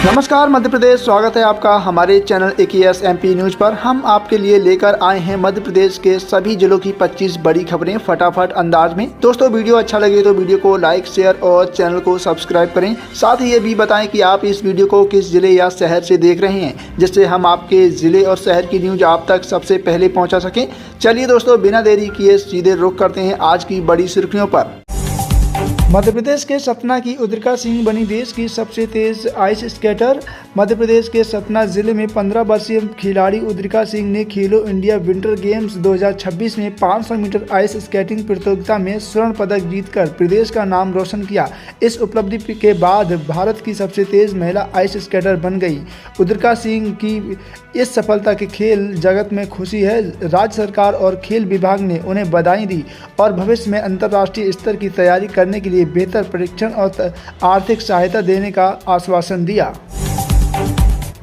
नमस्कार मध्य प्रदेश, स्वागत है आपका हमारे चैनल AKS MP न्यूज़ पर। हम आपके लिए लेकर आए हैं मध्य प्रदेश के सभी जिलों की 25 बड़ी खबरें फटाफट अंदाज में। दोस्तों, वीडियो अच्छा लगे तो वीडियो को लाइक, शेयर और चैनल को सब्सक्राइब करें। साथ ही ये भी बताएं कि आप इस वीडियो को किस जिले या शहर से देख रहे हैं, जिससे हम आपके जिले और शहर की न्यूज आप तक सबसे पहले पहुँचा सकें। चलिए दोस्तों, बिना देरी किए सीधे रुख करते हैं आज की बड़ी सुर्खियों पर। मध्य प्रदेश के सतना की उद्रिका सिंह बनी देश की सबसे तेज आइस स्केटर। मध्य प्रदेश के सतना जिले में 15 वर्षीय खिलाड़ी उद्रिका सिंह ने खेलो इंडिया विंटर गेम्स 2026 में 500 मीटर आइस स्केटिंग प्रतियोगिता में स्वर्ण पदक जीतकर प्रदेश का नाम रोशन किया। इस उपलब्धि के बाद भारत की सबसे तेज महिला आइस स्केटर बन गई। उद्रिका सिंह की इस सफलता की खेल जगत में खुशी है। राज्य सरकार और खेल विभाग ने उन्हें बधाई दी और भविष्य में अंतर्राष्ट्रीय स्तर की तैयारी करने के लिए बेहतर प्रशिक्षण और आर्थिक सहायता देने का आश्वासन दिया।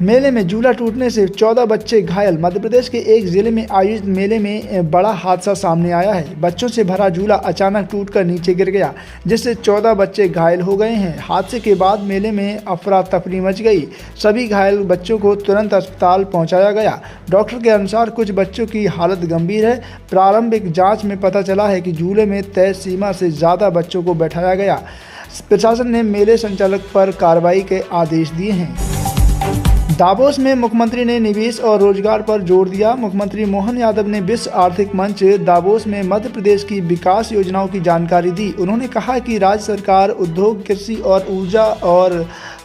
मेले में झूला टूटने से 14 बच्चे घायल। मध्य प्रदेश के एक जिले में आयोजित मेले में बड़ा हादसा सामने आया है। बच्चों से भरा झूला अचानक टूटकर नीचे गिर गया, जिससे 14 बच्चे घायल हो गए हैं। हादसे के बाद मेले में अफरा तफरी मच गई। सभी घायल बच्चों को तुरंत अस्पताल पहुंचाया गया। डॉक्टर के अनुसार कुछ बच्चों की हालत गंभीर है। प्रारंभिक जाँच में पता चला है कि झूले में तय सीमा से ज़्यादा बच्चों को बैठाया गया। प्रशासन ने मेले संचालक पर कार्रवाई के आदेश दिए हैं। दावोस में मुख्यमंत्री ने निवेश और रोजगार पर जोर दिया। मुख्यमंत्री मोहन यादव ने विश्व आर्थिक मंच दावोस में मध्य प्रदेश की विकास योजनाओं की जानकारी दी। उन्होंने कहा कि राज्य सरकार उद्योग, कृषि और ऊर्जा और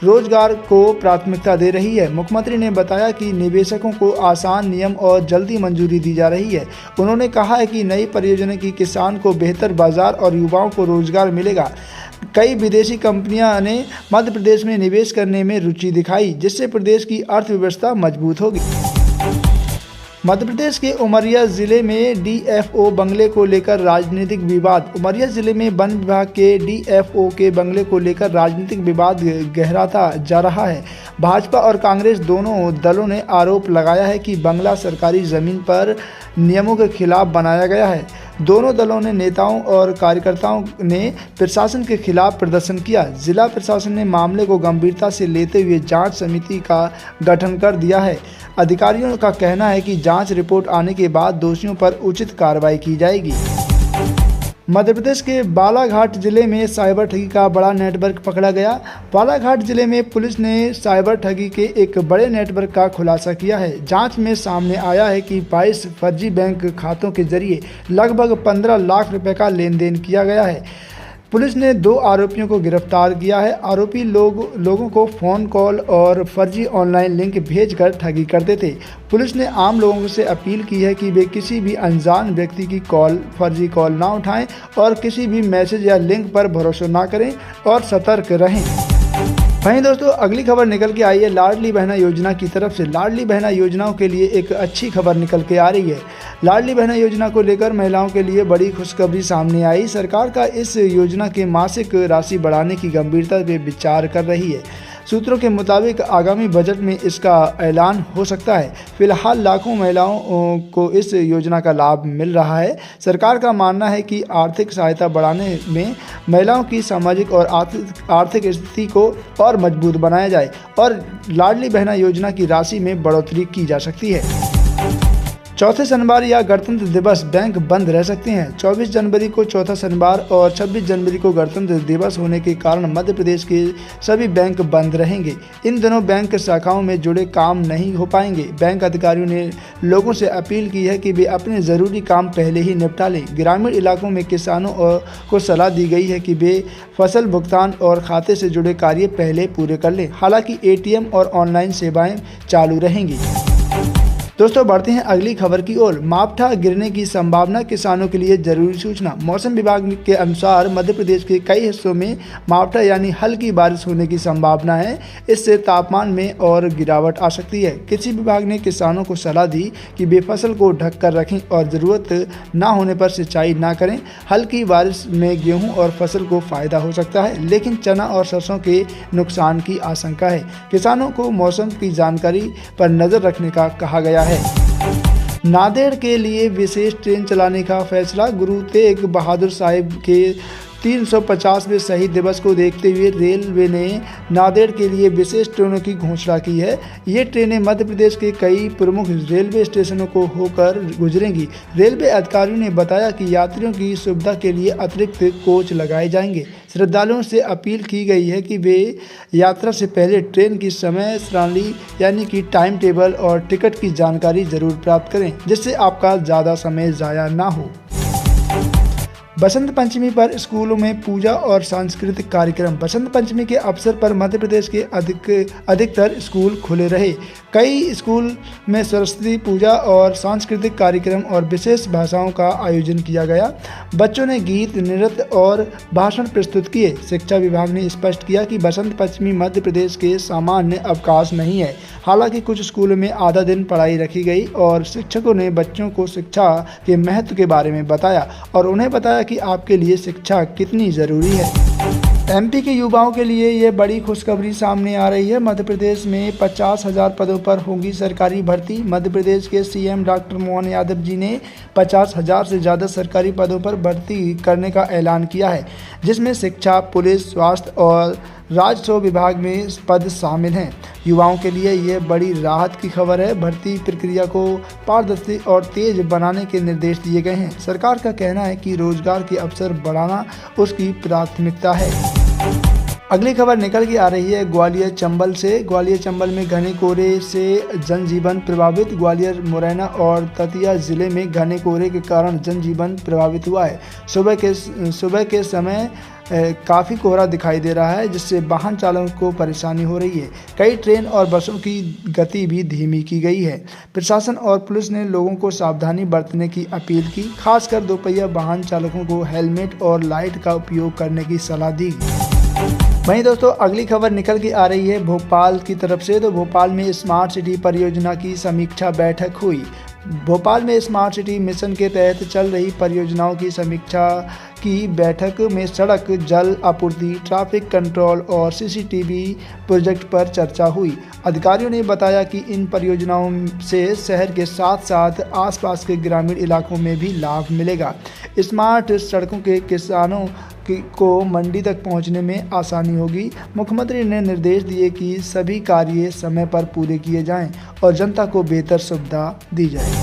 रोजगार को प्राथमिकता दे रही है। मुख्यमंत्री ने बताया कि निवेशकों को आसान नियम और जल्दी मंजूरी दी जा रही है। उन्होंने कहा है कि नई परियोजना की किसान को बेहतर बाजार और युवाओं को रोजगार मिलेगा। कई विदेशी कंपनियां ने मध्य प्रदेश में निवेश करने में रुचि दिखाई, जिससे प्रदेश की अर्थव्यवस्था मजबूत होगी। मध्य प्रदेश के उमरिया जिले में DFO बंगले को लेकर राजनीतिक विवाद। उमरिया जिले में वन विभाग के DFO के बंगले को लेकर राजनीतिक विवाद गहराता जा रहा है। भाजपा और कांग्रेस दोनों दलों ने आरोप लगाया है कि बंगला सरकारी जमीन पर नियमों के खिलाफ बनाया गया है। दोनों दलों ने नेताओं और कार्यकर्ताओं ने प्रशासन के खिलाफ प्रदर्शन किया। जिला प्रशासन ने मामले को गंभीरता से लेते हुए जांच समिति का गठन कर दिया है। अधिकारियों का कहना है कि जांच रिपोर्ट आने के बाद दोषियों पर उचित कार्रवाई की जाएगी। मध्य प्रदेश के बालाघाट जिले में साइबर ठगी का बड़ा नेटवर्क पकड़ा गया। बालाघाट जिले में पुलिस ने साइबर ठगी के एक बड़े नेटवर्क का खुलासा किया है। जांच में सामने आया है कि 22 फर्जी बैंक खातों के जरिए लगभग 15 लाख रुपए का लेन देन किया गया है। पुलिस ने 2 आरोपियों को गिरफ्तार किया है। आरोपी लोगों को फ़ोन कॉल और फर्जी ऑनलाइन लिंक भेजकर ठगी करते थे। पुलिस ने आम लोगों से अपील की है कि वे किसी भी अनजान व्यक्ति की फर्जी कॉल ना उठाएं और किसी भी मैसेज या लिंक पर भरोसा ना करें और सतर्क रहें। वहीं दोस्तों, अगली खबर निकल के आई है लाडली बहना योजना की तरफ से। लाडली बहना योजनाओं के लिए एक अच्छी खबर निकल के आ रही है। लाडली बहना योजना को लेकर महिलाओं के लिए बड़ी खुशखबरी सामने आई। सरकार का इस योजना के मासिक राशि बढ़ाने की गंभीरता पे विचार कर रही है। सूत्रों के मुताबिक आगामी बजट में इसका ऐलान हो सकता है। फिलहाल लाखों महिलाओं को इस योजना का लाभ मिल रहा है। सरकार का मानना है कि आर्थिक सहायता बढ़ाने में महिलाओं की सामाजिक और आर्थिक स्थिति को और मजबूत बनाया जाए और लाडली बहना योजना की राशि में बढ़ोतरी की जा सकती है। चौथे शनिवार या गणतंत्र दिवस बैंक बंद रह सकते हैं। 24 जनवरी को चौथा शनिवार और 26 जनवरी को गणतंत्र दिवस होने के कारण मध्य प्रदेश के सभी बैंक बंद रहेंगे। इन दिनों बैंक शाखाओं में जुड़े काम नहीं हो पाएंगे। बैंक अधिकारियों ने लोगों से अपील की है कि वे अपने ज़रूरी काम पहले ही निपटा लें। ग्रामीण इलाकों में किसानों को सलाह दी गई है कि वे फसल भुगतान और खाते से जुड़े कार्य पहले पूरे कर लें। हालांकि ATM और ऑनलाइन सेवाएँ चालू रहेंगी। दोस्तों, बढ़ते हैं अगली खबर की ओर। मावठा गिरने की संभावना, किसानों के लिए जरूरी सूचना। मौसम विभाग के अनुसार मध्य प्रदेश के कई हिस्सों में मावठा यानी हल्की बारिश होने की संभावना है। इससे तापमान में और गिरावट आ सकती है। कृषि विभाग ने किसानों को सलाह दी कि वे फसल को ढक कर रखें और ज़रूरत ना होने पर सिंचाई ना करें। हल्की बारिश में गेहूँ और फसल को फायदा हो सकता है, लेकिन चना और सरसों के नुकसान की आशंका है। किसानों को मौसम की जानकारी पर नज़र रखने का कहा गया है। नांदेड़ के लिए विशेष ट्रेन चलाने का फैसला। गुरु तेग बहादुर साहिब के 350वें शहीद दिवस को देखते हुए रेलवे ने नांदेड़ के लिए विशेष ट्रेनों की घोषणा की है। ये ट्रेनें मध्य प्रदेश के कई प्रमुख रेलवे स्टेशनों को होकर गुजरेंगी। रेलवे अधिकारियों ने बताया कि यात्रियों की सुविधा के लिए अतिरिक्त कोच लगाए जाएंगे। श्रद्धालुओं से अपील की गई है कि वे यात्रा से पहले ट्रेन की समय सारणी यानी कि टाइम टेबल और टिकट की जानकारी जरूर प्राप्त करें, जिससे आपका ज़्यादा समय ज़ाया ना हो। बसंत पंचमी पर स्कूलों में पूजा और सांस्कृतिक कार्यक्रम। बसंत पंचमी के अवसर पर मध्य प्रदेश के अधिकतर स्कूल खुले रहे। कई स्कूल में सरस्वती पूजा और सांस्कृतिक कार्यक्रम और विशेष भाषाओं का आयोजन किया गया। बच्चों ने गीत, नृत्य और भाषण प्रस्तुत किए। शिक्षा विभाग ने स्पष्ट किया कि बसंत पंचमी मध्य प्रदेश के सामान्य अवकाश नहीं है। हालांकि कुछ स्कूलों में आधा दिन पढ़ाई रखी गई और शिक्षकों ने बच्चों को शिक्षा के महत्व के बारे में बताया और उन्हें बताया कि आपके लिए शिक्षा कितनी ज़रूरी है। एमपी के युवाओं के लिए ये बड़ी खुशखबरी सामने आ रही है। मध्य प्रदेश में 50,000 पदों पर होगी सरकारी भर्ती। मध्य प्रदेश के सीएम डॉक्टर मोहन यादव जी ने 50,000 से ज़्यादा सरकारी पदों पर भर्ती करने का ऐलान किया है, जिसमें शिक्षा, पुलिस, स्वास्थ्य और राजस्व विभाग में पद शामिल हैं। युवाओं के लिए यह बड़ी राहत की खबर है। भर्ती प्रक्रिया को पारदर्शी और तेज बनाने के निर्देश दिए गए हैं। सरकार का कहना है कि रोजगार के अवसर बढ़ाना उसकी प्राथमिकता है। अगली खबर निकल के आ रही है ग्वालियर चंबल से। ग्वालियर चंबल में घने कोहरे से जनजीवन प्रभावित। ग्वालियर, मुरैना और दतिया जिले में घने कोहरे के कारण जनजीवन प्रभावित हुआ है। सुबह के समय काफ़ी कोहरा दिखाई दे रहा है, जिससे वाहन चालकों को परेशानी हो रही है। कई ट्रेन और बसों की गति भी धीमी की गई है। प्रशासन और पुलिस ने लोगों को सावधानी बरतने की अपील की। खासकर दोपहिया वाहन चालकों को हेलमेट और लाइट का उपयोग करने की सलाह दी। वहीं दोस्तों अगली खबर निकल के आ रही है भोपाल की तरफ से। तो भोपाल में स्मार्ट सिटी परियोजना की समीक्षा बैठक हुई। भोपाल में स्मार्ट सिटी मिशन के तहत चल रही परियोजनाओं की समीक्षा की बैठक में सड़क, जल आपूर्ति, ट्रैफिक कंट्रोल और सीसीटीवी प्रोजेक्ट पर चर्चा हुई। अधिकारियों ने बताया कि इन परियोजनाओं से शहर के साथ साथ आसपास के ग्रामीण इलाकों में भी लाभ मिलेगा। स्मार्ट सड़कों के किसानों को मंडी तक पहुंचने में आसानी होगी। मुख्यमंत्री ने निर्देश दिए कि सभी कार्य समय पर पूरे किए जाएं और जनता को बेहतर सुविधा दी जाए।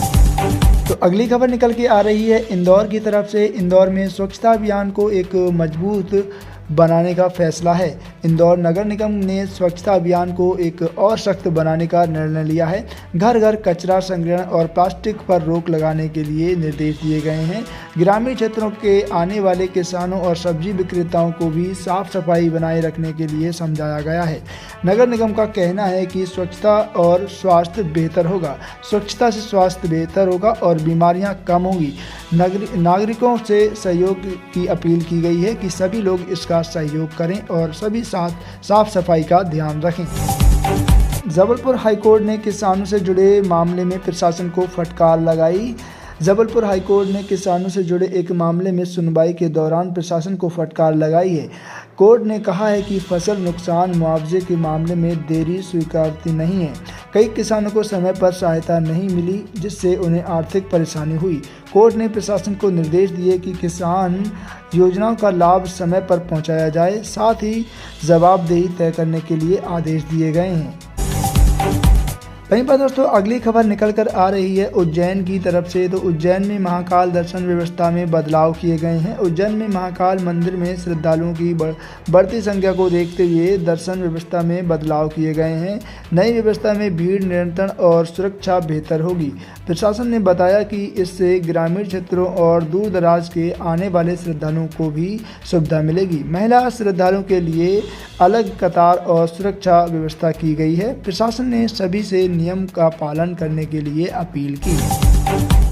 तो अगली खबर निकल के आ रही है इंदौर की तरफ से। इंदौर में स्वच्छता अभियान को एक मजबूत बनाने का फैसला है। इंदौर नगर निगम ने स्वच्छता अभियान को एक और सख्त बनाने का निर्णय लिया है। घर घर कचरा संग्रहण और प्लास्टिक पर रोक लगाने के लिए निर्देश दिए गए हैं। ग्रामीण क्षेत्रों के आने वाले किसानों और सब्जी विक्रेताओं को भी साफ सफाई बनाए रखने के लिए समझाया गया है। नगर निगम का कहना है कि स्वच्छता और स्वास्थ्य बेहतर होगा। स्वच्छता से स्वास्थ्य बेहतर होगा और बीमारियां कम होंगी। नागरिकों से सहयोग की अपील की गई है कि सभी लोग इसका सहयोग करें और सभी साथ साफ सफाई का ध्यान रखें। जबलपुर हाईकोर्ट ने किसानों से जुड़े मामले में प्रशासन को फटकार लगाई। जबलपुर हाईकोर्ट ने किसानों से जुड़े एक मामले में सुनवाई के दौरान प्रशासन को फटकार लगाई है। कोर्ट ने कहा है कि फसल नुकसान मुआवजे के मामले में देरी स्वीकार्य नहीं है। कई किसानों को समय पर सहायता नहीं मिली, जिससे उन्हें आर्थिक परेशानी हुई। कोर्ट ने प्रशासन को निर्देश दिए कि किसान योजनाओं का लाभ समय पर पहुंचाया जाए। साथ ही जवाबदेही तय करने के लिए आदेश दिए गए हैं। वहीं पर दोस्तों अगली खबर निकल कर आ रही है उज्जैन की तरफ से। तो उज्जैन में महाकाल दर्शन व्यवस्था में बदलाव किए गए हैं। उज्जैन में महाकाल मंदिर में श्रद्धालुओं की बढ़ती संख्या को देखते हुए दर्शन व्यवस्था में बदलाव किए गए हैं। नई व्यवस्था में भीड़ नियंत्रण और सुरक्षा बेहतर होगी। प्रशासन ने बताया कि इससे ग्रामीण क्षेत्रों और दूर दराज के आने वाले श्रद्धालुओं को भी सुविधा मिलेगी। महिला श्रद्धालुओं के लिए अलग कतार और सुरक्षा व्यवस्था की गई है। प्रशासन ने सभी से नियम का पालन करने के लिए अपील की।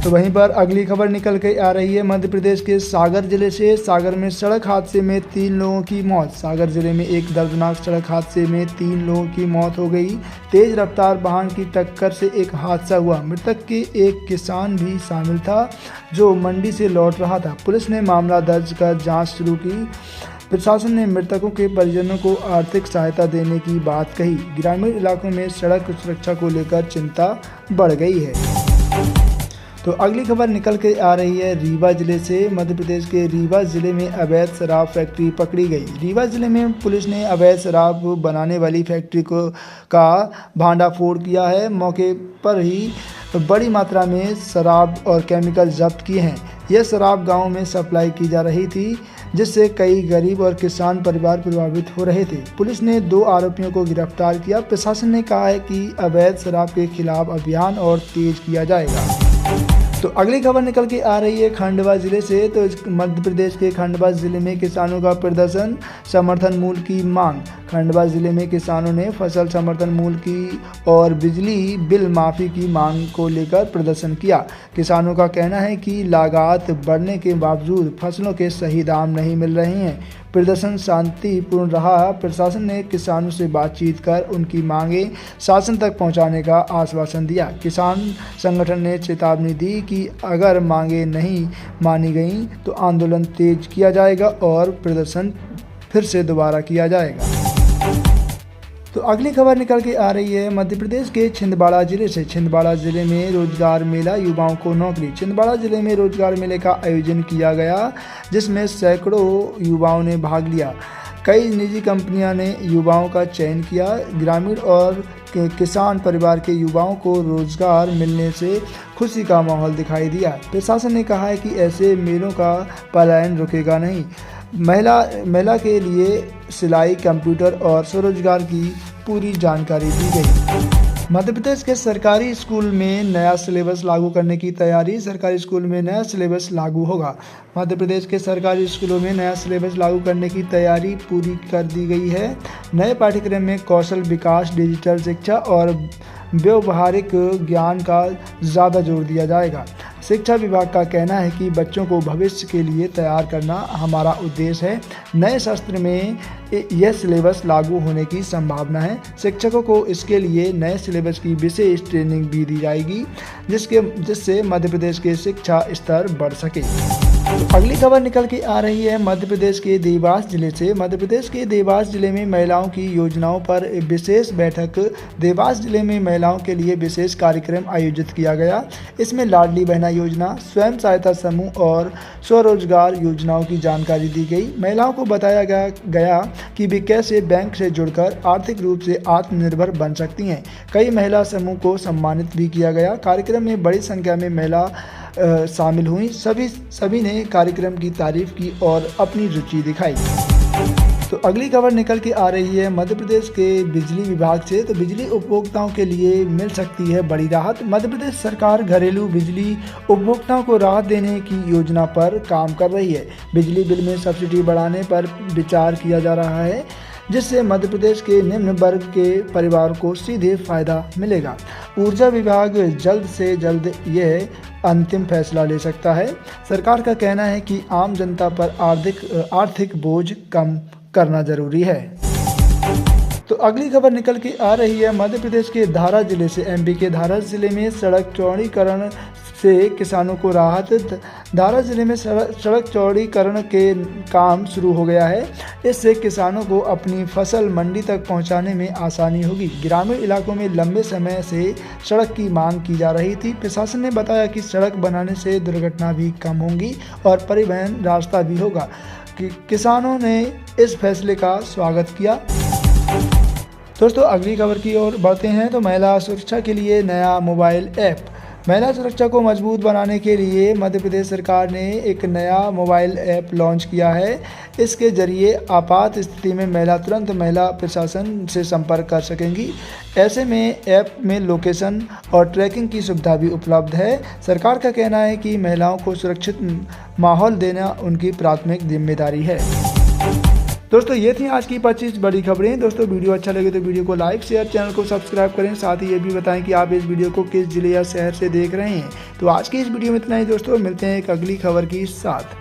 तो वहीं पर अगली खबर निकल के आ रही है मध्य प्रदेश के सागर जिले से। सागर में सड़क हादसे में 3 लोगों की मौत। सागर जिले में एक दर्दनाक सड़क हादसे में 3 लोगों की मौत हो गई। तेज रफ्तार वाहन की टक्कर से एक हादसा हुआ। मृतक के एक किसान भी शामिल था जो मंडी से लौट रहा था। पुलिस ने मामला दर्ज कर जाँच शुरू की। प्रशासन ने मृतकों के परिजनों को आर्थिक सहायता देने की बात कही। ग्रामीण इलाकों में सड़क सुरक्षा को लेकर चिंता बढ़ गई है। तो अगली खबर निकल के आ रही है रीवा जिले से। मध्य प्रदेश के रीवा जिले में अवैध शराब फैक्ट्री पकड़ी गई। रीवा जिले में पुलिस ने अवैध शराब बनाने वाली फैक्ट्री का भांडाफोड़ किया है। मौके पर ही बड़ी मात्रा में शराब और केमिकल जब्त किए हैं। यह शराब गांव में सप्लाई की जा रही थी, जिससे कई गरीब और किसान परिवार प्रभावित हो रहे थे। पुलिस ने 2 आरोपियों को गिरफ्तार किया। प्रशासन ने कहा है कि अवैध शराब के खिलाफ अभियान और तेज किया जाएगा। तो अगली खबर निकल के आ रही है खंडवा जिले से। तो मध्य प्रदेश के खंडवा जिले में किसानों का प्रदर्शन, समर्थन मूल्य की मांग। खंडवा जिले में किसानों ने फसल समर्थन मूल्य की और बिजली बिल माफ़ी की मांग को लेकर प्रदर्शन किया। किसानों का कहना है कि लागत बढ़ने के बावजूद फसलों के सही दाम नहीं मिल रहे हैं। प्रदर्शन शांतिपूर्ण रहा। प्रशासन ने किसानों से बातचीत कर उनकी मांगें शासन तक पहुंचाने का आश्वासन दिया। किसान संगठन ने चेतावनी दी कि अगर मांगें नहीं मानी गईं तो आंदोलन तेज किया जाएगा और प्रदर्शन फिर से दोबारा किया जाएगा। तो अगली खबर निकल के आ रही है मध्य प्रदेश के छिंदवाड़ा जिले से। छिंदवाड़ा जिले में रोजगार मेला, युवाओं को नौकरी। छिंदवाड़ा जिले में रोजगार मेले का आयोजन किया गया, जिसमें सैकड़ों युवाओं ने भाग लिया। कई निजी कंपनियां ने युवाओं का चयन किया। ग्रामीण और किसान परिवार के युवाओं को रोजगार मिलने से खुशी का माहौल दिखाई दिया। प्रशासन ने कहा है कि ऐसे मेलों का पलायन रुकेगा नहीं। महिला के लिए सिलाई, कंप्यूटर और स्वरोजगार की पूरी जानकारी दी गई। मध्य प्रदेश के सरकारी स्कूल में नया सिलेबस लागू करने की तैयारी। सरकारी स्कूल में नया सिलेबस लागू होगा। मध्य प्रदेश के सरकारी स्कूलों में नया सिलेबस लागू करने की तैयारी पूरी कर दी गई है। नए पाठ्यक्रम में कौशल विकास, डिजिटल शिक्षा और व्यवहारिक ज्ञान का ज़्यादा जोर दिया जाएगा। शिक्षा विभाग का कहना है कि बच्चों को भविष्य के लिए तैयार करना हमारा उद्देश्य है। नए सत्र में यह सिलेबस लागू होने की संभावना है। शिक्षकों को इसके लिए नए सिलेबस की विशेष ट्रेनिंग भी दी जाएगी, जिससे मध्य प्रदेश के शिक्षा स्तर बढ़ सके। तो अगली खबर निकल के आ रही है मध्य प्रदेश के देवास जिले से। मध्य प्रदेश के देवास जिले में महिलाओं की योजनाओं पर विशेष बैठक। देवास जिले में महिलाओं के लिए विशेष कार्यक्रम आयोजित किया गया। इसमें लाडली बहना योजना, स्वयं सहायता समूह और स्वरोजगार योजनाओं की जानकारी दी गई। महिलाओं को बताया गया कि वे कैसे बैंक से जुड़कर आर्थिक रूप से आत्मनिर्भर बन सकती हैं। कई महिला समूह को सम्मानित भी किया गया। कार्यक्रम में बड़ी संख्या में महिला शामिल हुई। सभी ने कार्यक्रम की तारीफ की और अपनी रुचि दिखाई। तो अगली खबर निकल के आ रही है मध्य प्रदेश के बिजली विभाग से। तो बिजली उपभोक्ताओं के लिए मिल सकती है बड़ी राहत। मध्य प्रदेश सरकार घरेलू बिजली उपभोक्ताओं को राहत देने की योजना पर काम कर रही है। बिजली बिल में सब्सिडी बढ़ाने पर विचार किया जा रहा है, जिससे मध्य प्रदेश के निम्न वर्ग के परिवार को सीधे फायदा मिलेगा। ऊर्जा विभाग जल्द से जल्द यह अंतिम फैसला ले सकता है। सरकार का कहना है कि आम जनता पर आर्थिक बोझ कम करना जरूरी है। तो अगली खबर निकल के आ रही है मध्य प्रदेश के धारा जिले से। एमपी के धारा जिले में सड़क चौड़ीकरण से किसानों को राहत। धारा जिले में सड़क चौड़ीकरण के काम शुरू हो गया है। इससे किसानों को अपनी फसल मंडी तक पहुंचाने में आसानी होगी। ग्रामीण इलाकों में लंबे समय से सड़क की मांग की जा रही थी। प्रशासन ने बताया कि सड़क बनाने से दुर्घटना भी कम होंगी और परिवहन रास्ता भी होगा। किसानों ने इस फैसले का स्वागत किया। दोस्तों अगली खबर की ओर बढ़ते हैं। तो महिला सुरक्षा के लिए नया मोबाइल ऐप। महिला सुरक्षा को मजबूत बनाने के लिए मध्य प्रदेश सरकार ने एक नया मोबाइल ऐप लॉन्च किया है। इसके जरिए आपात स्थिति में महिला तुरंत महिला प्रशासन से संपर्क कर सकेंगी। ऐसे में ऐप में लोकेशन और ट्रैकिंग की सुविधा भी उपलब्ध है। सरकार का कहना है कि महिलाओं को सुरक्षित माहौल देना उनकी प्राथमिक जिम्मेदारी है। दोस्तों ये थी आज की 25 बड़ी खबरें। दोस्तों वीडियो अच्छा लगे तो वीडियो को लाइक, शेयर, चैनल को सब्सक्राइब करें। साथ ही ये भी बताएं कि आप इस वीडियो को किस जिले या शहर से देख रहे हैं। तो आज की इस वीडियो में इतना ही दोस्तों, मिलते हैं एक अगली खबर के साथ।